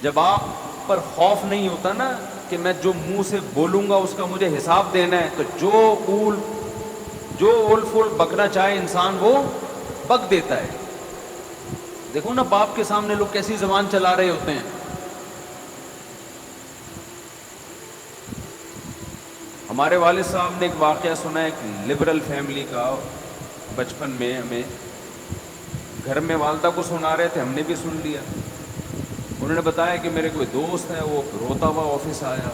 جب آپ پر خوف نہیں ہوتا نا کہ میں جو منہ سے بولوں گا اس کا مجھے حساب دینا ہے، تو جو اول فول بکنا چاہے انسان وہ بک دیتا ہے. دیکھو نا باپ کے سامنے لوگ کیسی زبان چلا رہے ہوتے ہیں. ہمارے والد صاحب نے ایک واقعہ سنا ہے، ایک لبرل فیملی کا. بچپن میں ہمیں گھر میں والدہ کو سنا رہے تھے، ہم نے بھی سن لیا. انہوں نے بتایا کہ میرے کوئی دوست ہے، وہ روتا ہوا آفس آیا.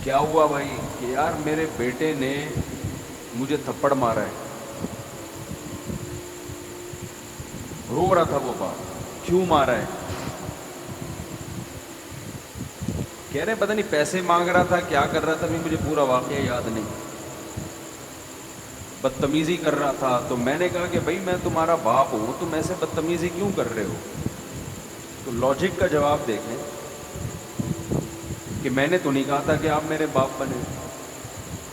کیا ہوا بھائی؟ کہ یار میرے بیٹے نے مجھے تھپڑ مارا ہے. رو رہا تھا وہ باپ. کیوں مارا ہے؟ کہہ رہے پتہ نہیں پیسے مانگ رہا تھا، کیا کر رہا تھا، بھی مجھے پورا واقعہ یاد نہیں. بدتمیزی کر رہا تھا. تو میں نے کہا کہ بھائی میں تمہارا باپ ہوں، تم ایسے بدتمیزی کیوں کر رہے ہو؟ تو لاجک کا جواب دیکھیں کہ میں نے تو نہیں کہا تھا کہ آپ میرے باپ بنے،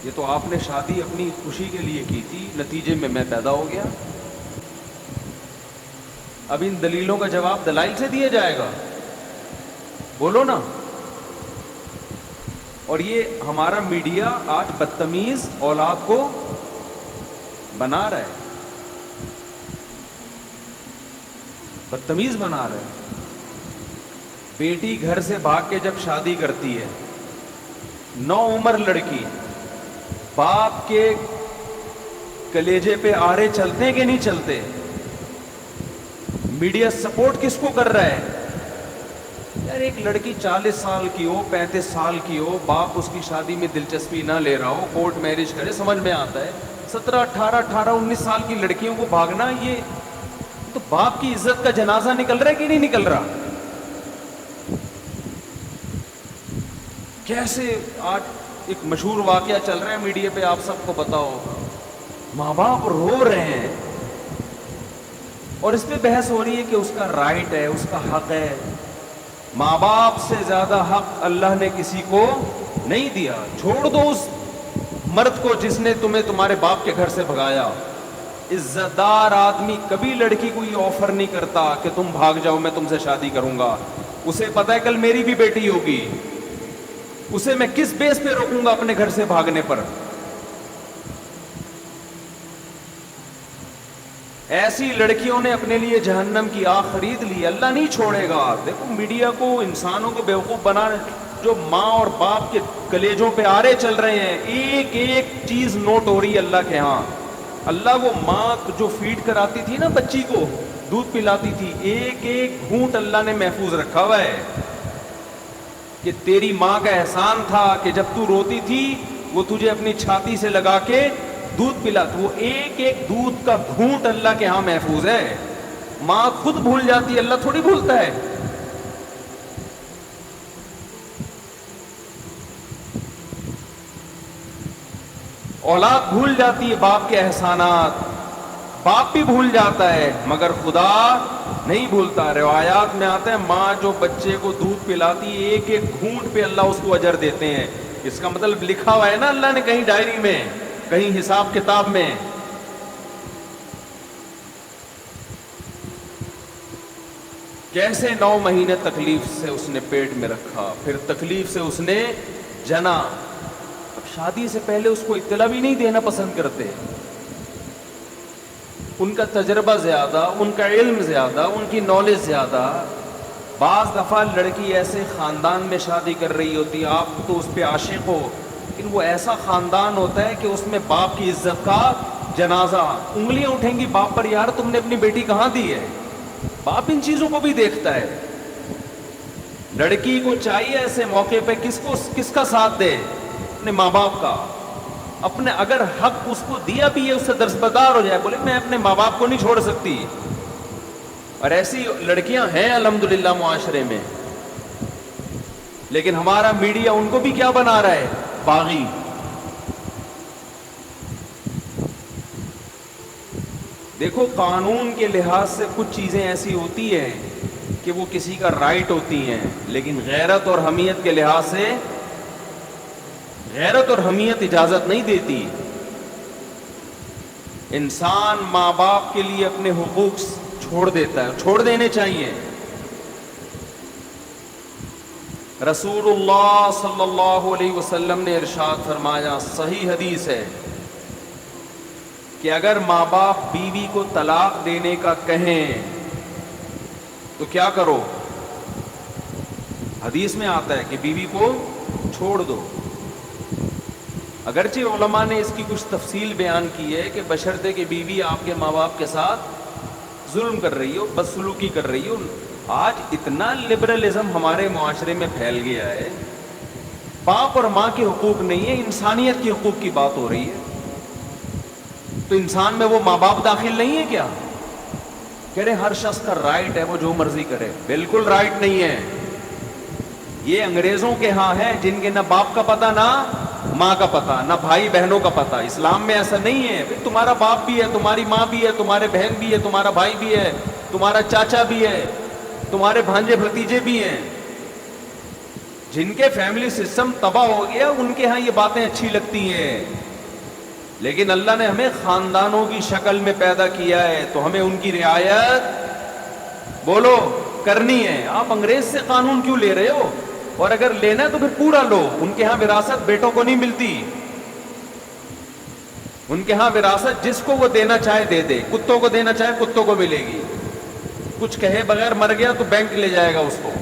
یہ تو آپ نے شادی اپنی خوشی کے لیے کی تھی، نتیجے میں پیدا ہو گیا. اب ان دلیلوں کا جواب دلائل سے دیا جائے گا؟ بولو نا. اور یہ ہمارا میڈیا آج بدتمیز اولاد کو بنا رہا ہے، بدتمیز بنا رہا ہے. بیٹی گھر سے بھاگ کے جب شادی کرتی ہے، نو عمر لڑکی، باپ کے کلیجے پہ آرے چلتے کہ نہیں چلتے؟ میڈیا سپورٹ کس کو کر رہا ہے؟ یار ایک لڑکی 40 سال کی ہو، 35 سال کی ہو، باپ اس کی شادی میں دلچسپی نہ لے رہا ہو، کورٹ میرج کرے، سمجھ میں آتا ہے. 17 18 19 سال کی لڑکیوں کو بھاگنا، یہ تو باپ کی عزت کا جنازہ نکل رہا ہے کہ نہیں نکل رہا؟ کیسے آج ایک مشہور واقعہ چل رہا ہے میڈیا پہ، آپ سب کو پتا ہوگا. ماں باپ رو رہے ہیں اور اس پہ بحث ہو رہی ہے کہ اس کا رائٹ ہے، اس کا حق ہے. ماں باپ سے زیادہ حق اللہ نے کسی کو نہیں دیا. چھوڑ دو اس مرد کو جس نے تمہیں تمہارے باپ کے گھر سے بھگایا. عزت دار آدمی کبھی لڑکی کو یہ آفر نہیں کرتا کہ تم بھاگ جاؤ میں تم سے شادی کروں گا. اسے پتا ہے کل میری بھی بیٹی ہوگی، اسے میں کس بیس پہ روکوں گا اپنے گھر سے بھاگنے پر. ایسی لڑکیوں نے اپنے لیے جہنم کی آگ خرید لی. اللہ نہیں چھوڑے گا. دیکھو میڈیا کو انسانوں کو بیوقوف بنا، جو ماں اور باپ کے کلیجوں پہ آرے چل رہے ہیں، ایک ایک چیز نوٹ ہو رہی ہے اللہ کے ہاں. اللہ وہ ماں جو فیڈ کراتی تھی نا، بچی کو دودھ پلاتی تھی، ایک ایک گھونٹ اللہ نے محفوظ رکھا ہوا ہے. کہ تیری ماں کا احسان تھا کہ جب تو روتی تھی وہ تجھے اپنی چھاتی سے لگا کے دودھ پلاتی. وہ ایک ایک دودھ کا گھونٹ اللہ کے ہاں محفوظ ہے. ماں خود بھول جاتی ہے، اللہ تھوڑی بھولتا ہے. اولاد بھول جاتی ہے باپ کے احسانات، باپ بھی بھول جاتا ہے مگر خدا نہیں بھولتا. روایات میں آتا ہے ماں جو بچے کو دودھ پلاتی ہے، ایک ایک گھونٹ پہ اللہ اس کو اجر دیتے ہیں. اس کا مطلب لکھا ہوا ہے نا اللہ نے کہیں ڈائری میں، کہیں حساب کتاب میں. کیسے 9 مہینے تکلیف سے اس نے پیٹ میں رکھا، پھر تکلیف سے اس نے جنا. اب شادی سے پہلے اس کو اطلاع بھی نہیں دینا پسند کرتے. ان کا تجربہ زیادہ، ان کا علم زیادہ، ان کی نالج زیادہ. بعض دفعہ لڑکی ایسے خاندان میں شادی کر رہی ہوتی، آپ تو اس پہ عاشق ہو، لیکن وہ ایسا خاندان ہوتا ہے کہ اس میں باپ کی عزت کا جنازہ. انگلیاں اٹھیں گی باپ پر، یار تم نے اپنی بیٹی کہاں دی ہے. باپ ان چیزوں کو بھی دیکھتا ہے. لڑکی کو چاہیے ایسے موقع پہ کس کا ساتھ دے؟ اپنے ماں باپ کا. اپنے اگر حق اس کو دیا بھی ہے اس سے درسبدار ہو جائے، بولے میں اپنے ماں باپ کو نہیں چھوڑ سکتی. اور ایسی لڑکیاں ہیں الحمدللہ معاشرے میں. لیکن ہمارا میڈیا ان کو بھی کیا بنا رہا ہے؟ باغی. دیکھو قانون کے لحاظ سے کچھ چیزیں ایسی ہوتی ہیں کہ وہ کسی کا رائٹ ہوتی ہیں، لیکن غیرت اور حمیت کے لحاظ سے غیرت اور حمیت اجازت نہیں دیتی. انسان ماں باپ کے لیے اپنے حقوق چھوڑ دیتا ہے، چھوڑ دینے چاہیے. رسول اللہ صلی اللہ علیہ وسلم نے ارشاد فرمایا، صحیح حدیث ہے، کہ اگر ماں باپ بیوی کو طلاق دینے کا کہیں تو کیا کرو؟ حدیث میں آتا ہے کہ بیوی کو چھوڑ دو۔ اگرچہ علماء نے اس کی کچھ تفصیل بیان کی ہے کہ بشرطے کہ بیوی آپ کے ماں باپ کے ساتھ ظلم کر رہی ہو، بدسلوکی کر رہی ہو۔ آج اتنا لبرلزم ہمارے معاشرے میں پھیل گیا ہے، باپ اور ماں کے حقوق نہیں ہے، انسانیت کے حقوق کی بات ہو رہی ہے۔ تو انسان میں وہ ماں باپ داخل نہیں ہے کیا؟ کہہ رہے ہر شخص کا رائٹ ہے وہ جو مرضی کرے۔ بالکل رائٹ نہیں ہے، یہ انگریزوں کے ہاں ہے جن کے نہ باپ کا پتہ نہ ماں کا پتہ، نہ بھائی بہنوں کا پتہ۔ اسلام میں ایسا نہیں ہے، تمہارا باپ بھی ہے، تمہاری ماں بھی ہے، تمہارے بہن بھی ہے، تمہارا بھائی بھی ہے، تمہارا چاچا بھی ہے، تمہارے بھانجے بھتیجے بھی ہیں۔ جن کے فیملی سسٹم تباہ ہو گیا ان کے ہاں یہ باتیں اچھی لگتی ہیں، لیکن اللہ نے ہمیں خاندانوں کی شکل میں پیدا کیا ہے تو ہمیں ان کی رعایت بولو کرنی ہے۔ آپ انگریز سے قانون کیوں لے رہے ہو؟ اور اگر لینا ہے تو پھر پورا لو۔ ان کے ہاں وراثت بیٹوں کو نہیں ملتی، ان کے ہاں وراثت جس کو وہ دینا چاہے دے دے، کتوں کو دینا چاہے کتوں کو ملے گی، کچھ کہے بغیر مر گیا تو بینک لے جائے گا اس کو۔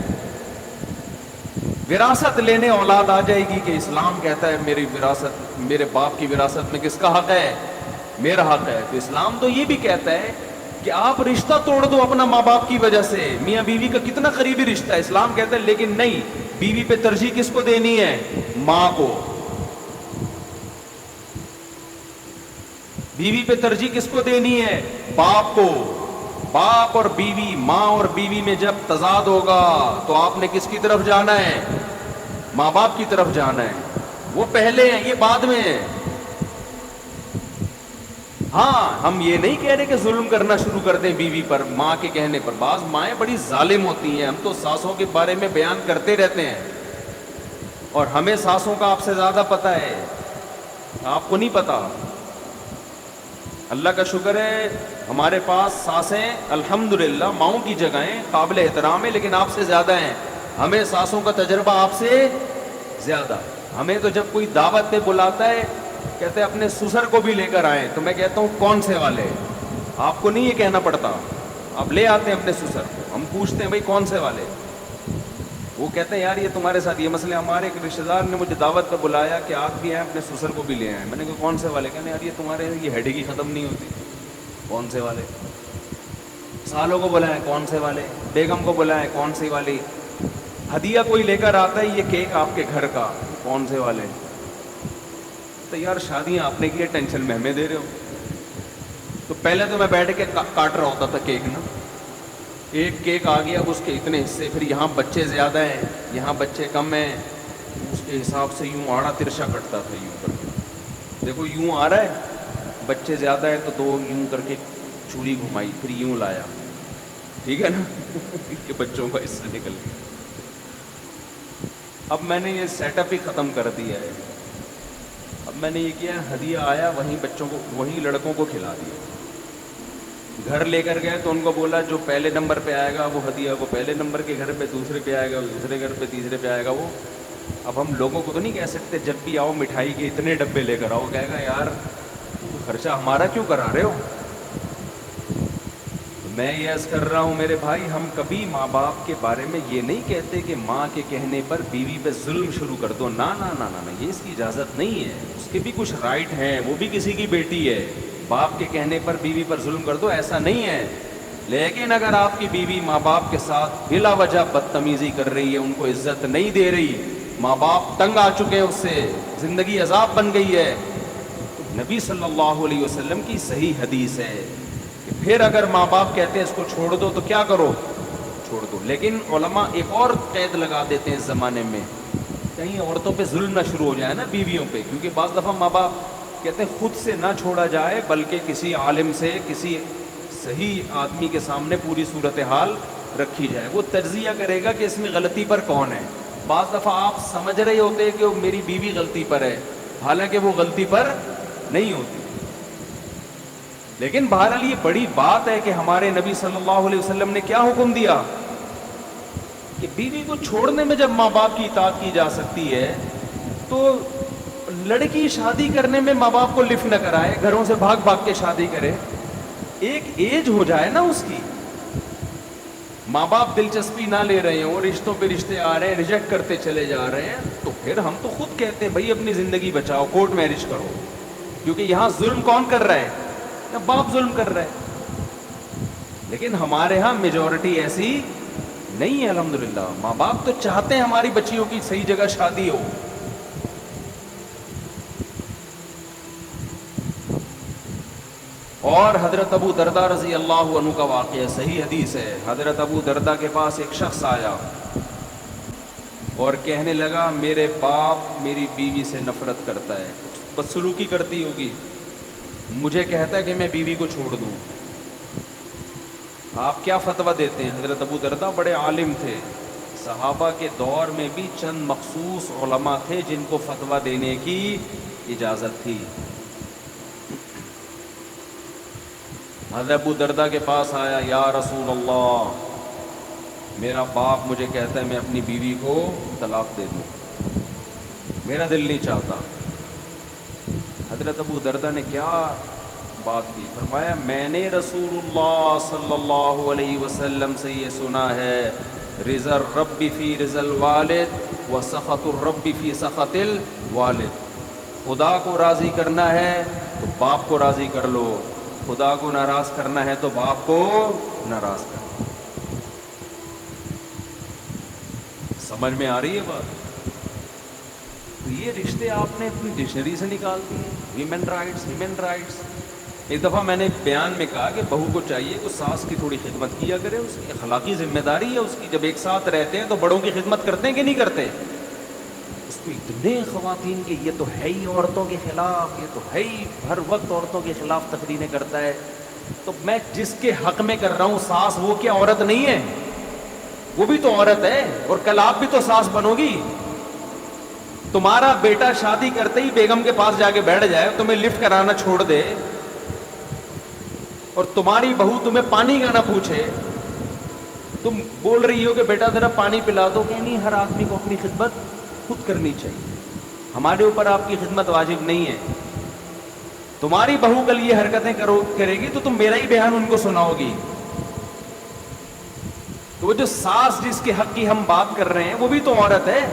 وراثت لینے اولاد آ جائے گی کہ اسلام کہتا ہے میری وراثت، میرے باپ کی وراثت میں کس کا حق ہے؟ میرا حق ہے۔ تو اسلام تو یہ بھی کہتا ہے کہ آپ رشتہ توڑ دو اپنا ماں باپ کی وجہ سے، میاں بیوی کا کتنا قریبی رشتہ ہے، اسلام کہتا ہے لیکن نہیں، بیوی پہ ترجیح کس کو دینی ہے؟ ماں کو۔ بیوی پہ ترجیح کس کو دینی ہے؟ باپ کو۔ باپ اور بیوی، ماں اور بیوی میں جب تضاد ہوگا تو آپ نے کس کی طرف جانا ہے؟ ماں باپ کی طرف جانا ہے۔ وہ پہلے ہیں، یہ بعد میں ہے۔ ہاں ہم یہ نہیں کہہ رہے کہ ظلم کرنا شروع کر دیں بیوی پر ماں کے کہنے پر، بعض مائیں بڑی ظالم ہوتی ہیں، ہم تو ساسوں کے بارے میں بیان کرتے رہتے ہیں اور ہمیں ساسوں کا آپ سے زیادہ پتہ ہے، آپ کو نہیں پتا۔ اللہ کا شکر ہے ہمارے پاس ساسیں الحمدللہ ماؤں کی جگہیں قابل احترام ہے، لیکن آپ سے زیادہ ہیں، ہمیں ساسوں کا تجربہ آپ سے زیادہ۔ ہمیں تو جب کوئی دعوت پہ بلاتا ہے کہتے ہیں اپنے سسر کو بھی لے کر آئیں، تو میں کہتا ہوں کون سے والے؟ آپ کو نہیں یہ کہنا پڑتا، آپ لے آتے ہیں اپنے سسر کو، ہم پوچھتے ہیں بھائی کون سے والے؟ وہ کہتے ہیں یار یہ تمہارے ساتھ یہ مسئلہ، ہمارے ایک رشتہ دار نے مجھے دعوت پہ بلایا کہ آپ بھی آئیں اپنے سسر کو بھی لے آئیں۔ میں نے کہا کون سے والے؟ کہتے ہیں یار یہ تمہارے یہ ہیڈی کی ختم نہیں ہوتی، کون سے والے؟ سالوں کو بلائیں، کون سے والے؟ بیگم کو بلائیں، کون سی والی؟ ہدیہ کوئی لے کر آتا ہے یہ کیک آپ کے گھر کا، کون سے والے؟ تو یار شادیاں آپ نے کی، ٹینشن میں ہمیں دے رہے ہو۔ تو پہلے تو میں بیٹھ کے کاٹ رہا ہوتا تھا کیک نا، ایک کیک آ گیا اب اس کے اتنے حصے، پھر یہاں بچے زیادہ ہیں یہاں بچے کم ہیں، اس کے حساب سے یوں آڑا ترشا کٹتا تھا، یوں کر کے دیکھو یوں آ رہا ہے، بچے زیادہ ہیں تو دو یوں کر کے چوری گھمائی، پھر یوں لایا، ٹھیک ہے نا کہ بچوں کا حصہ نکل گیا۔ اب میں نے یہ سیٹ اپ ہی ختم کر دیا ہے، اب میں نے یہ کیا ہدیہ آیا وہیں بچوں کو، وہیں لڑکوں کو کھلا دیا۔ گھر لے کر گئے تو ان کو بولا جو پہلے نمبر پہ آئے گا وہ ہدیہ وہ پہلے نمبر کے گھر پہ، دوسرے پہ آئے گا دوسرے گھر پہ، تیسرے پہ آئے گا وہ۔ اب ہم لوگوں کو تو نہیں کہہ سکتے جب بھی آؤ مٹھائی کے اتنے ڈبے لے کر آؤ، کہے گا یار خرچہ ہمارا کیوں کرا رہے ہو؟ میں یہ عرض کر رہا ہوں میرے بھائی، ہم کبھی ماں باپ کے بارے میں یہ نہیں کہتے کہ ماں کے کہنے پر بیوی پہ ظلم شروع کر دو، نہ نہ نہ نہ، یہ اس کی اجازت نہیں ہے، اس کے بھی کچھ رائٹ ہیں، وہ بھی کسی کی بیٹی ہے، باپ کے کہنے پر بیوی پر ظلم کر دو ایسا نہیں ہے۔ لیکن اگر آپ کی بیوی ماں باپ کے ساتھ بلا وجہ بدتمیزی کر رہی ہے، ان کو عزت نہیں دے رہی، ماں باپ تنگ آ چکے ہیں اس سے، زندگی عذاب بن گئی ہے، تو نبی صلی اللہ علیہ وسلم کی صحیح حدیث ہے کہ پھر اگر ماں باپ کہتے ہیں اس کو چھوڑ دو تو کیا کرو؟ چھوڑ دو۔ لیکن علماء ایک اور قید لگا دیتے ہیں اس زمانے میں، کہیں عورتوں پہ ظلم نہ شروع ہو جائے نا بیویوں پہ، کیونکہ بعض دفعہ ماں باپ کہتے ہیں خود سے نہ چھوڑا جائے بلکہ کسی عالم سے، کسی صحیح آدمی کے سامنے پوری صورتحال رکھی جائے، وہ تجزیہ کرے گا کہ اس میں غلطی پر کون ہے۔ بعض دفعہ آپ سمجھ رہے ہوتے کہ وہ میری بیوی غلطی پر ہے، حالانکہ وہ غلطی پر نہیں ہوتی۔ لیکن بہرحال یہ بڑی بات ہے کہ ہمارے نبی صلی اللہ علیہ وسلم نے کیا حکم دیا کہ بیوی کو چھوڑنے میں جب ماں باپ کی اطاعت کی جا سکتی ہے تو لڑکی شادی کرنے میں ماں باپ کو لفٹ نہ کرائے, گھروں سے بھاگ بھاگ کے شادی کرے, ایک ایج ہو جائے نا اس کی, ماں باپ دلچسپی نہ لے رہے ہوں, رشتوں پہ رشتے آ رہے ہیں, ریجیکٹ کرتے چلے جا رہے ہیں, تو پھر ہم تو خود کہتے ہیں بھائی اپنی زندگی بچاؤ, کورٹ میرج کرو, کیونکہ یہاں ظلم کون کر رہا ہے؟ باپ ظلم کر رہا ہے. لیکن ہمارے ہاں میجورٹی ایسی نہیں ہے الحمدللہ. ماں باپ تو چاہتے ہیں ہماری بچیوں کی صحیح جگہ شادی ہو. اور حضرت ابو دردہ رضی اللہ عنہ کا واقعہ صحیح حدیث ہے. حضرت ابو دردہ کے پاس ایک شخص آیا اور کہنے لگا میرے باپ میری بیوی سے نفرت کرتا ہے, بدسلوکی کرتی ہوگی, مجھے کہتا ہے کہ میں بیوی کو چھوڑ دوں, آپ کیا فتویٰ دیتے ہیں؟ حضرت ابو دردہ بڑے عالم تھے, صحابہ کے دور میں بھی چند مخصوص علماء تھے جن کو فتویٰ دینے کی اجازت تھی. حضرت ابو دردہ کے پاس آیا, یا رسول اللہ میرا باپ مجھے کہتا ہے میں اپنی بیوی کو طلاق دے دوں, میرا دل نہیں چاہتا. حضرت ابو دردہ نے کیا بات کی؟ فرمایا میں نے رسول اللہ صلی اللہ علیہ وسلم سے یہ سنا ہے, رضا الرب فی رضا الوالد و سخط الرب فی سخط الوالد. خدا کو راضی کرنا ہے تو باپ کو راضی کر لو, خدا کو ناراض کرنا ہے تو باپ کو ناراض کر لو. سمجھ میں آ رہی ہے بات؟ یہ رشتے آپ نے اپنی ڈکشنری سے نکال دیے. Women rights, human rights. ایک دفعہ میں نے بیان میں کہا کہ بہو کو چاہیے کہ ساس کی تھوڑی خدمت کیا کرے, اس کی اخلاقی ذمہ داری ہے اس کی. جب ایک ساتھ رہتے ہیں تو بڑوں کی خدمت کرتے ہیں کہ نہیں کرتے؟ اس کو اتنے خواتین کے یہ تو ہے ہی عورتوں کے خلاف, یہ تو ہے ہی ہر وقت عورتوں کے خلاف تقریریں کرتا ہے. تو میں جس کے حق میں کر رہا ہوں ساس, وہ کیا عورت نہیں ہے؟ وہ بھی تو عورت ہے, اور کل آپ بھی تو ساس بنو گی. تمہارا بیٹا شادی کرتے ہی بیگم کے پاس جا کے بیٹھ جائے, تمہیں لفٹ کرانا چھوڑ دے, اور تمہاری بہو تمہیں پانی کا نہ پوچھے, تم بول رہی ہو کہ بیٹا ذرا پانی پلا دو, کہ نہیں ہر آدمی کو اپنی خدمت خود کرنی چاہیے, ہمارے اوپر آپ کی خدمت واجب نہیں ہے. تمہاری بہو کل یہ حرکتیں کرے گی تو تم میرا ہی بیان ان کو سناؤ گی. تو وہ جو ساس جس کے حق کی ہم بات کر رہے ہیں وہ بھی تو عورت ہے.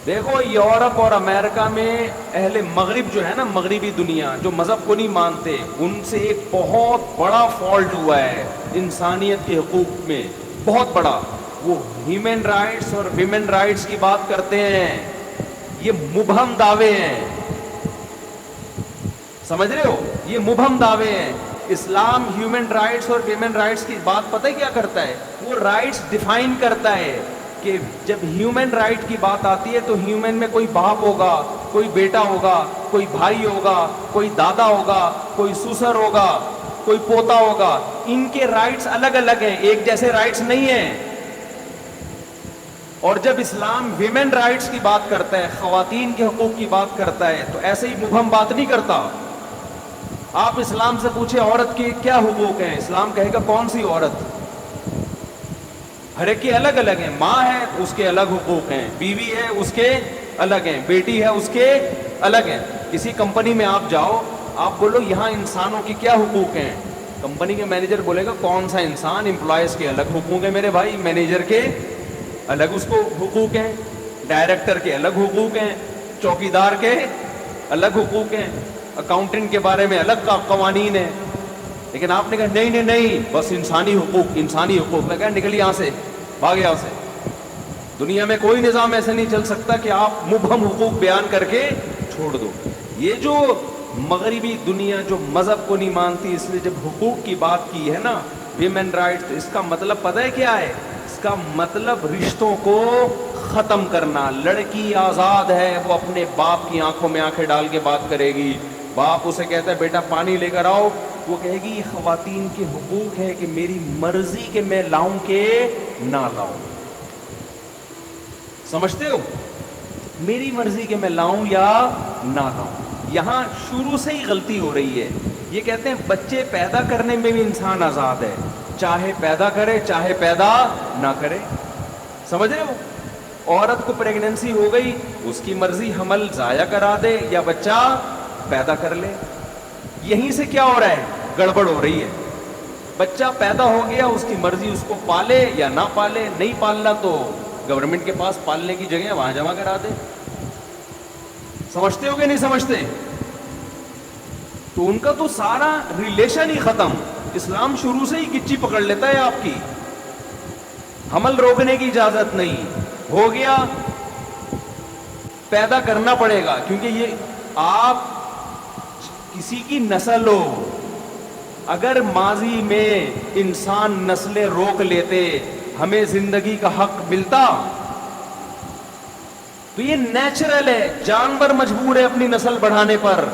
دیکھو یورپ اور امریکہ میں اہل مغرب جو ہے نا, مغربی دنیا جو مذہب کو نہیں مانتے, ان سے ایک بہت بڑا فالٹ ہوا ہے انسانیت کے حقوق میں, بہت بڑا. وہ ہیومن رائٹس اور ویمن رائٹس کی بات کرتے ہیں, یہ مبہم دعوے ہیں, سمجھ رہے ہو؟ یہ مبہم دعوے ہیں. اسلام ہیومن رائٹس اور ویمن رائٹس کی بات پتہ ہے کیا کرتا ہے؟ وہ رائٹس ڈیفائن کرتا ہے کہ جب ہیومن رائٹ کی بات آتی ہے تو ہیومن میں کوئی باپ ہوگا, کوئی بیٹا ہوگا, کوئی بھائی ہوگا, کوئی دادا ہوگا, کوئی سسر ہوگا, کوئی پوتا ہوگا. ان کے رائٹس الگ الگ ہیں, ایک جیسے رائٹس نہیں ہیں. اور جب اسلام ویمن رائٹس کی بات کرتا ہے, خواتین کے حقوق کی بات کرتا ہے, تو ایسے ہی مبہم بات نہیں کرتا. آپ اسلام سے پوچھیں عورت کے کیا حقوق ہیں, اسلام کہے گا کون سی عورت؟ ہر ایک کے الگ الگ ہیں. ماں ہے اس کے الگ حقوق ہیں, بیوی ہے اس کے الگ ہیں, بیٹی ہے اس کے الگ ہیں. کسی کمپنی میں آپ جاؤ, آپ بولو یہاں انسانوں کے کیا حقوق ہیں, کمپنی کے مینیجر بولے گا کون سا انسان, امپلائز کے الگ حقوق ہیں میرے بھائی, مینیجر کے الگ اس کو حقوق ہیں, ڈائریکٹر کے الگ حقوق ہیں, چوکیدار کے الگ حقوق ہیں, اکاؤنٹنٹ کے بارے میں الگ قوانین ہیں. لیکن آپ نے کہا نہیں نہیں نہیں, بس انسانی حقوق, انسانی حقوق. میں کہا نکل یہاں سے, بھاگ یہاں سے. دنیا میں کوئی نظام ایسا نہیں چل سکتا کہ آپ مبہم حقوق بیان کر کے چھوڑ دو. یہ جو مغربی دنیا جو مذہب کو نہیں مانتی, اس لیے جب حقوق کی بات کی ہے نا, ویمن رائٹ, تو اس کا مطلب پتہ ہے کیا ہے؟ اس کا مطلب رشتوں کو ختم کرنا. لڑکی آزاد ہے, وہ اپنے باپ کی آنکھوں میں آنکھیں ڈال کے بات کرے گی. باپ اسے کہتا ہے بیٹا پانی لے کر آؤ, وہ کہے گی یہ خواتین کے حقوق ہے کہ میری مرضی کہ میں لاؤں کہ نہ لاؤں. سمجھتے ہو؟ میری مرضی کہ میں لاؤں یا نہ لاؤں. یہاں شروع سے ہی غلطی ہو رہی ہے. یہ کہتے ہیں بچے پیدا کرنے میں بھی انسان آزاد ہے, چاہے پیدا کرے چاہے پیدا نہ کرے. سمجھ رہے ہو؟ عورت کو پریگننسی ہو گئی، اس کی مرضی حمل ضائع کرا دے یا بچہ پیدا کر لے. یہیں سے کیا ہو رہا ہے؟ گڑبڑ ہو رہی ہے. بچہ پیدا ہو گیا، اس کی مرضی، اس کو پالے یا نہ پالے. نہیں پالنا تو گورنمنٹ کے پاس پالنے کی جگہ وہاں جمع کرا دے. سمجھتے ہو کہ نہیں سمجھتے؟ تو ان کا تو سارا ریلیشن ہی ختم. اسلام شروع سے ہی گچی پکڑ لیتا ہے آپ کی. حمل روکنے کی اجازت نہیں. ہو گیا پیدا کرنا پڑے گا، کیونکہ یہ آپ کسی کی نسل ہو. اگر ماضی میں انسان نسلیں روک لیتے، ہمیں زندگی کا حق ملتا. تو یہ نیچرل ہے. جانور مجبور ہے اپنی نسل بڑھانے پر،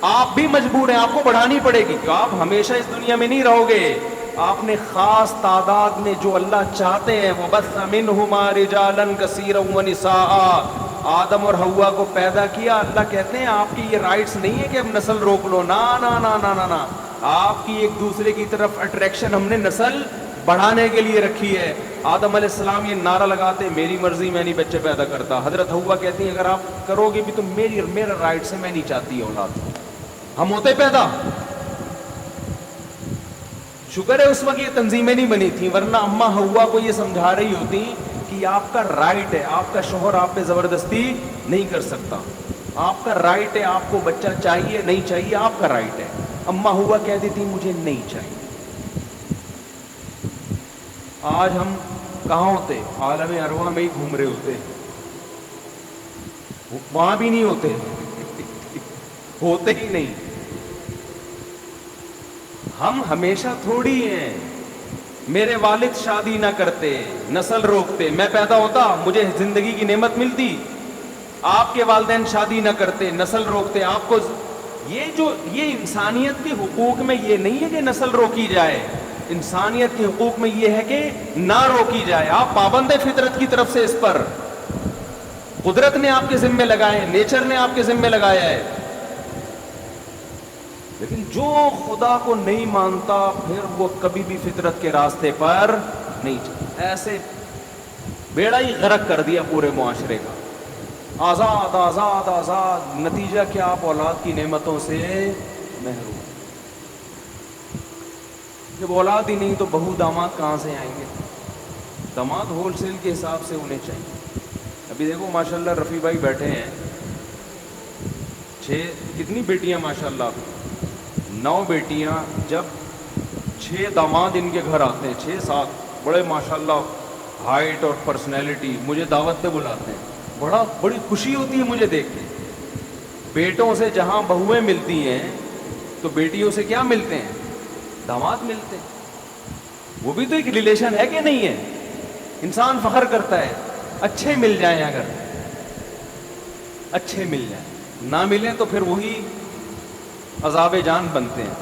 آپ بھی مجبور ہیں، آپ کو بڑھانی پڑے گی. کہ آپ ہمیشہ اس دنیا میں نہیں رہو گے. آپ نے خاص تعداد میں جو اللہ چاہتے ہیں، وَبَثَّ مِنْهُمَا رِجَالًا كَثِيرًا وَنِسَاءً، آدم اور حوا کو پیدا کیا. اللہ کہتے ہیں آپ کی یہ رائٹس نہیں ہے کہ اب نسل روک لو. نا نا نا نا نا نا، آپ کی ایک دوسرے کی طرف اٹریکشن ہم نے نسل بڑھانے کے لیے رکھی ہے. آدم علیہ السلام یہ نعرہ لگاتے، میری مرضی، میں نہیں بچے پیدا کرتا. حضرت حوا کہتی ہیں اگر آپ کرو گے بھی تو میرا رائٹ ہے، میں نہیں چاہتی اولاد. ہم ہوتے پیدا. شکر ہے اس وقت یہ تنظیمیں نہیں بنی تھیں، ورنہ اماں حوا کو یہ سمجھا رہی ہوتی کہ آپ کا رائٹ ہے، آپ کا شوہر آپ پہ زبردستی نہیں کر سکتا. آپ کا رائٹ ہے، آپ کو بچہ چاہیے نہیں چاہیے آپ کا رائٹ ہے. اماں حوا کہتی تھی مجھے نہیں چاہیے. آج ہم کہاں ہوتے؟ عالم ارواح میں ہی گھوم رہے ہوتے، وہاں بھی نہیں ہوتے. ہوتے ہی نہیں. ہم ہمیشہ تھوڑی ہیں. میرے والد شادی نہ کرتے، نسل روکتے، میں پیدا ہوتا، مجھے زندگی کی نعمت ملتی. آپ کے والدین شادی نہ کرتے، نسل روکتے، آپ کو یہ انسانیت کے حقوق میں یہ نہیں ہے کہ نسل روکی جائے. انسانیت کے حقوق میں یہ ہے کہ نہ روکی جائے. آپ پابند ہیں فطرت کی طرف سے اس پر. قدرت نے آپ کے ذمے لگائے، نیچر نے آپ کے ذمے لگایا ہے. لیکن جو خدا کو نہیں مانتا پھر وہ کبھی بھی فطرت کے راستے پر نہیں چلتا. ایسے بیڑا ہی غرق کر دیا پورے معاشرے کا. آزاد آزاد آزاد، نتیجہ کیا؟ آپ اولاد کی نعمتوں سے محروم. جب اولاد ہی نہیں تو بہو داماد کہاں سے آئیں گے؟ داماد ہول سیل کے حساب سے ہونے چاہیے. ابھی دیکھو ماشاءاللہ رفیع بھائی بیٹھے ہیں، کتنی بیٹیاں ماشاءاللہ، 9 بیٹیاں. جب 6 داماد ان کے گھر آتے ہیں، 6-7 بڑے ماشاءاللہ ہائٹ اور پرسنالٹی، مجھے دعوت پہ بلاتے ہیں. بڑی خوشی ہوتی ہے مجھے دیکھ کے. بیٹوں سے جہاں بہویں ملتی ہیں تو بیٹیوں سے کیا ملتے ہیں؟ داماد ملتے ہیں. وہ بھی تو ایک ریلیشن ہے کہ نہیں ہے؟ انسان فخر کرتا ہے. اچھے مل جائیں، اگر اچھے مل جائیں، نہ ملیں تو پھر وہی عذاب جان بنتے ہیں.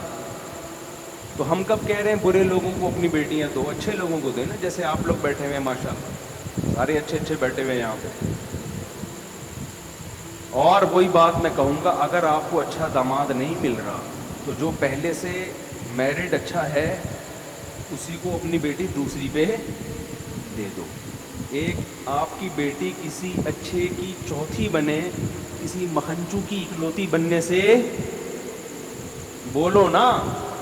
تو ہم کب کہہ رہے ہیں برے لوگوں کو اپنی بیٹیاں دو، اچھے لوگوں کو دیں نا. جیسے آپ لوگ بیٹھے ہوئے ہیں ماشاءاللہ، سارے اچھے اچھے بیٹھے ہوئے ہیں یہاں پہ. اور وہی بات میں کہوں گا، اگر آپ کو اچھا داماد نہیں مل رہا تو جو پہلے سے میرڈ اچھا ہے اسی کو اپنی بیٹی دوسری پہ دے دو. ایک آپ کی بیٹی کسی اچھے کی چوتھی بنے، کسی مکھنچو کی اکلوتی بننے سے بولو نا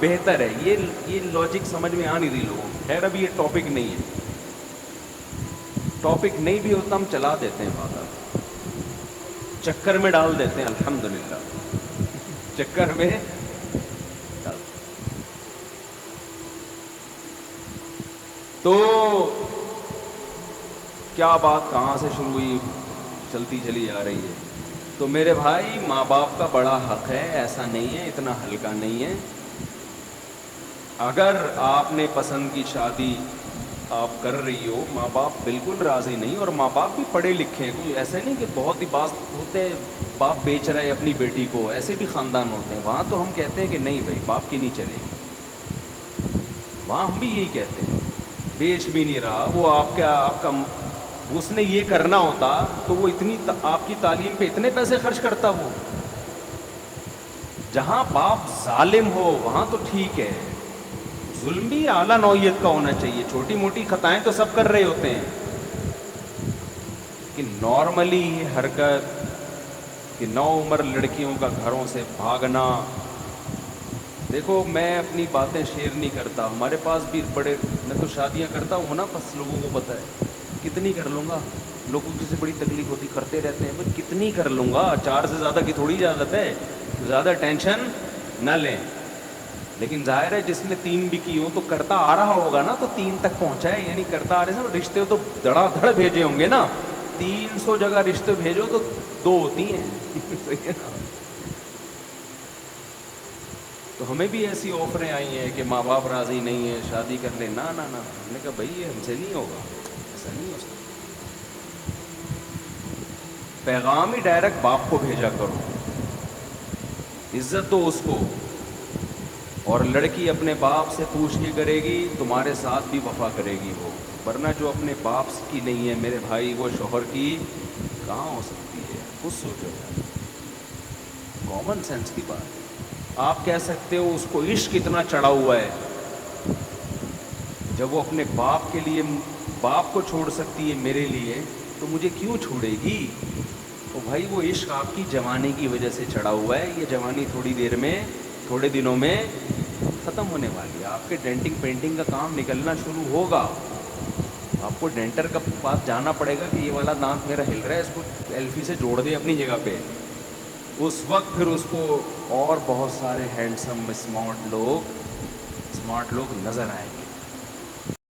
بہتر ہے. یہ لاجک سمجھ میں آ نہیں رہی لوگوں. خیر ابھی یہ ٹاپک نہیں ہے، ٹاپک نہیں بھی ہوتا ہم چلا دیتے ہیں بات، چکر میں ڈال دیتے ہیں. الحمدللہ چکر میں ڈال. تو کیا بات کہاں سے شروع ہوئی، چلتی چلی آ رہی ہے. تو میرے بھائی ماں باپ کا بڑا حق ہے، ایسا نہیں ہے، اتنا ہلکا نہیں ہے. اگر آپ نے پسند کی شادی آپ کر رہی ہو، ماں باپ بالکل راضی نہیں، اور ماں باپ بھی پڑھے لکھے ہیں، کوئی ایسے نہیں کہ بہت ہی بات ہوتے باپ بیچ رہا ہے اپنی بیٹی کو، ایسے بھی خاندان ہوتے ہیں. وہاں تو ہم کہتے ہیں کہ نہیں بھائی باپ کی نہیں چلے گی. وہاں ہم بھی یہی کہتے ہیں، بیچ بھی نہیں رہا وہ. آپ کا اس نے یہ کرنا ہوتا تو وہ اتنی آپ کی تعلیم پہ اتنے پیسے خرچ کرتا. وہ جہاں باپ ظالم ہو وہاں تو ٹھیک ہے، ظلم بھی اعلیٰ نوعیت کا ہونا چاہیے. چھوٹی موٹی خطائیں تو سب کر رہے ہوتے ہیں، کہ نارملی یہ حرکت کہ نو عمر لڑکیوں کا گھروں سے بھاگنا. دیکھو میں اپنی باتیں شیئر نہیں کرتا, ہمارے پاس بھی بڑے, میں تو شادیاں کرتا ہوں نا, بس لوگوں کو پتہ ہے کتنی کر لوں گا. لوگوں کی سے بڑی تکلیف ہوتی, کرتے رہتے ہیں, بس کتنی کر لوں گا, 4 سے زیادہ کی تھوڑی اجازت ہے, زیادہ ٹینشن نہ لیں. لیکن ظاہر ہے جس نے 3 بھی کی ہوں تو کرتا آ رہا ہوگا نا, تو 3 تک پہنچا ہے, یعنی کرتا آ رہے ہیں. رشتے تو دھڑا دھڑ بھیجے ہوں گے نا, 300 جگہ رشتے بھیجو تو 2 ہوتی ہیں. صحیح ہے نا. تو ہمیں بھی ایسی آفریں آئی ہیں کہ ماں باپ راضی نہیں ہیں, شادی کر لیں. نہ ہم نے کہا بھائی یہ ہم سے نہیں ہوگا, ایسا نہیں ہو سکتا. پیغام ہی ڈائریکٹ باپ کو بھیجا کرو, عزت دو اس کو. اور لڑکی اپنے باپ سے پوچھ کے کرے گی, تمہارے ساتھ بھی وفا کرے گی وہ. ورنہ جو اپنے باپ کی نہیں ہے میرے بھائی, وہ شوہر کی کہاں ہو سکتی ہے. خود سوچو, کامن سینس کی بات. آپ کہہ سکتے ہو اس کو عشق اتنا چڑھا ہوا ہے, جب وہ اپنے باپ کے لیے باپ کو چھوڑ سکتی ہے میرے لیے, تو مجھے کیوں چھوڑے گی. تو بھائی وہ عشق آپ کی جوانی کی وجہ سے چڑھا ہوا ہے. یہ جوانی تھوڑی دیر میں, تھوڑے دنوں میں ختم ہونے والی ہے. آپ کے ڈینٹنگ پینٹنگ کا کام نکلنا شروع ہوگا. آپ کو ڈینٹر کا پاس جانا پڑے گا کہ یہ والا دانت میرا ہل رہا ہے, اس کو ایلفی سے جوڑ دے اپنی جگہ پہ. اس وقت پھر اس کو اور بہت سارے ہینڈسم اسمارٹ لوگ نظر آئیں گے.